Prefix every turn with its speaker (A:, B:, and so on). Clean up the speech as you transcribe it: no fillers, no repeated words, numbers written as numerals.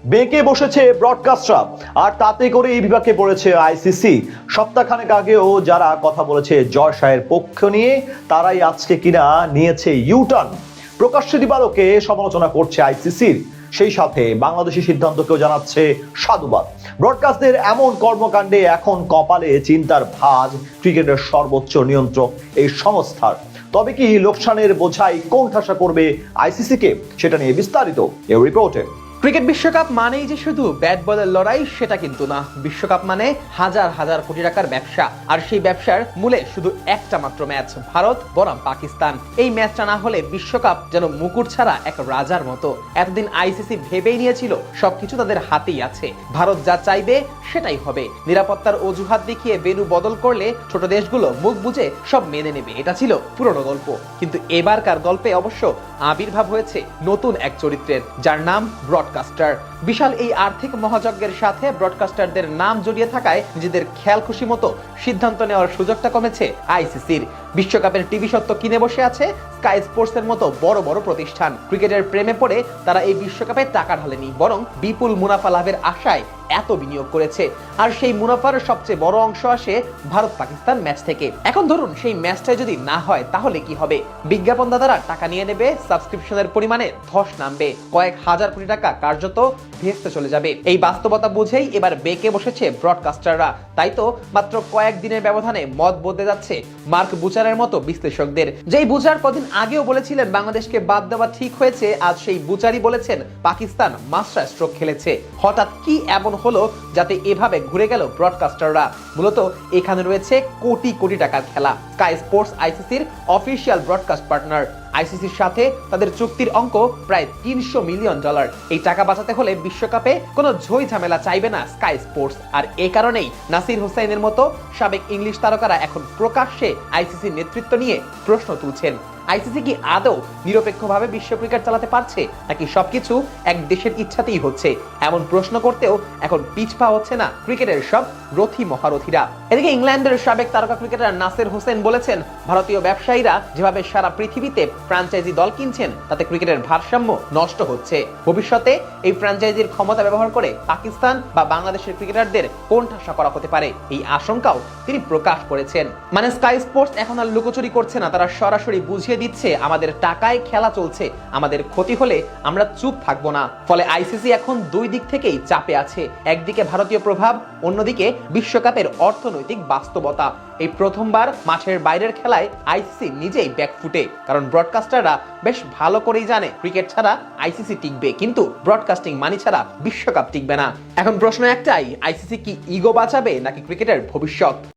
A: বেঁকে বসেছে ব্রডকাস্টরা, আর তাতে করে এই বিভাগে পড়েছে আইসিসি। সপ্তাহখানেক আগেও যারা কথা বলেছে জয় শাহের পক্ষ নিয়ে, তারাই আজকে কিনা নিয়েছে ইউটার্ন। প্রকাশ্যে দিবালোকে সমালোচনা করছে আইসিসির, সেই সাথে বাংলাদেশি সিদ্ধান্তকেও জানাচ্ছে সাধুবাদ। ব্রডকাস্টদের এমন কর্মকাণ্ডে এখন কপালে চিন্তার ভাঁজ ক্রিকেটের সর্বোচ্চ নিয়ন্ত্রক এই সংস্থার। তবে কি লোকসানের বোঝাই কোণঠাসা করবে আইসিসিকে, সেটা নিয়ে বিস্তারিত এই রিপোর্টে।
B: ক্রিকেট বিশ্বকাপ মানেই যে শুধু ব্যাট বলের লড়াই সেটা কিন্তু না। বিশ্বকাপ মানে হাজার হাজার কোটি টাকার ব্যবসা, আর সেই ব্যবসার মূলে শুধু একটা মাত্র ম্যাচ, ভারত বনাম পাকিস্তান। এই ম্যাচটা না হলে বিশ্বকাপ যেন মুকুট ছাড়া এক রাজার মতো। এতদিন আইসিসি ভেবেই নিয়েছিল সবকিছু তাদের হাতেই আছে, ভারত যা চাইবে সেটাই হবে। নিরাপত্তার অজুহাত দেখিয়ে ভেন্যু বদল করলে ছোট দেশগুলো মুখ বুজে সব মেনে নেবে, এটা ছিল পুরনো গল্প। কিন্তু এবারকার গল্পে অবশ্য আবির্ভাব হয়েছে নতুন এক চরিত্রের, যার নাম ব্রডকাস্টার। বিশাল এই আর্থিক মহাযজ্ঞের সাথে ব্রডকাস্টারদের নাম জড়িয়ে থাকায় নিজেদের খেয়াল খুশি মতো সিদ্ধান্ত নেওয়ার সুযোগটা কমেছে আইসিসির। বিশ্বকাপের টিভি সত্ত্ব কিনে বসে আছে স্কাই স্পোর্টসের মতো বড় বড় প্রতিষ্ঠান। ক্রিকেটের প্রেমে পড়ে তারা এই বিশ্বকাপে টাকা ঢালেনি, বরং বিপুল মুনাফা লাভের আশায় এত বিনিয়োগ করেছে। আর সেই মুনাফার সবচেয়ে বড় অংশ আসে ভারত পাকিস্তান ম্যাচ থেকে। এখন ধরুন সেই ম্যাচটা যদি না হয় তাহলে কি হবে? বিজ্ঞাপনদাতারা টাকা নিয়ে নেবে, সাবস্ক্রিপশনের পরিমাণে ধস নামবে, কয়েক হাজার কোটি টাকা কার্যত ভেস্তে চলে যাবে। এই বাস্তবতা বুঝেই এবার বেঁকে বসেছে ব্রডকাস্টাররা। তাই তো মাত্র কয়েক দিনের ব্যবধানে মত বদলে যাচ্ছে মার্ক বুচারের মতো বিশ্লেষকদের। যেই বুচার কদিন আগেও বলেছিলেন বাংলাদেশকে বাদ দেওয়া ঠিক হয়েছে, আজ সেই বুচারই বলেছেন পাকিস্তান মাস্টার স্ট্রোক খেলেছে। হঠাৎ কি এমন হলো যাতে এভাবে ঘুরে গেল ব্রডকাস্টাররা? মূলত এখানে রয়েছে কোটি কোটি টাকার খেলা। স্কাই স্পোর্টস আইসিসির অফিসিয়াল ব্রডকাস্ট পার্টনার। আইসিসির সাথে তাদের চুক্তির অঙ্ক প্রায় $300 মিলিয়ন। এই টাকা বাঁচাতে হলে বিশ্বকাপে কোনো ঝই ঝামেলা চাইবে না স্কাই স্পোর্টস। আর এই কারণেই নাসির হোসাইনের মতো সাবেক ইংলিশ তারকারা এখন প্রকাশ্যে আইসিসির নেতৃত্ব নিয়ে প্রশ্ন তুলছেন। আইসিসি কি আদৌ নিরপেক্ষভাবে বিশ্ব ক্রিকেট চালাতে পারছে, নাকি সবকিছু এক দেশের ইচ্ছাতেই হচ্ছে? এমন প্রশ্ন করতেও এখন পিছপা হচ্ছে না ক্রিকেটের সব রথী মহারথীরা। এদিকে ইংল্যান্ডের সাবেক তারকা ক্রিকেটার নাসির হোসেন বলেছেন, ভারতীয় ব্যবসায়ীরা যেভাবে সারা পৃথিবীতে ফ্র্যাঞ্চাইজি দল কিনছেন তাতে ক্রিকেটের ভারসাম্য নষ্ট হচ্ছে। ভবিষ্যতে এই ফ্র্যাঞ্চাইজির ক্ষমতা ব্যবহার করে পাকিস্তান বা বাংলাদেশের ক্রিকেটারদের কোণঠাসা করা হতে পারে, এই আশঙ্কাও তিনি প্রকাশ করেছেন। মানে স্কাই স্পোর্টস এখন আর লুকোচুরি করছে না, তারা সরাসরি বুঝিয়ে দিচ্ছে আমাদের টাকায় খেলা চলছে, আমাদের ক্ষতি হলে আমরা চুপ থাকবো না। ফলে আইসিসি এখন দুই দিক থেকেই চাপে আছে, একদিকে ভারতীয় প্রভাব, অন্যদিকে বিশ্বকাপের অর্থনৈতিক বাস্তবতা। এই প্রথমবার মাঠের বাইরের খেলায় আইসিসি নিজেই ব্যাকফুটে, কারণ ব্রডকাস্টাররা বেশ ভালো করেই জানে ক্রিকেট ছাড়া আইসিসি টিকবে, কিন্তু ব্রডকাস্টিং মানি ছাড়া বিশ্বকাপ টিকবে না। এখন প্রশ্ন একটাই, আইসিসি কি ইগো বাঁচাবে নাকি ক্রিকেটের ভবিষ্যৎ?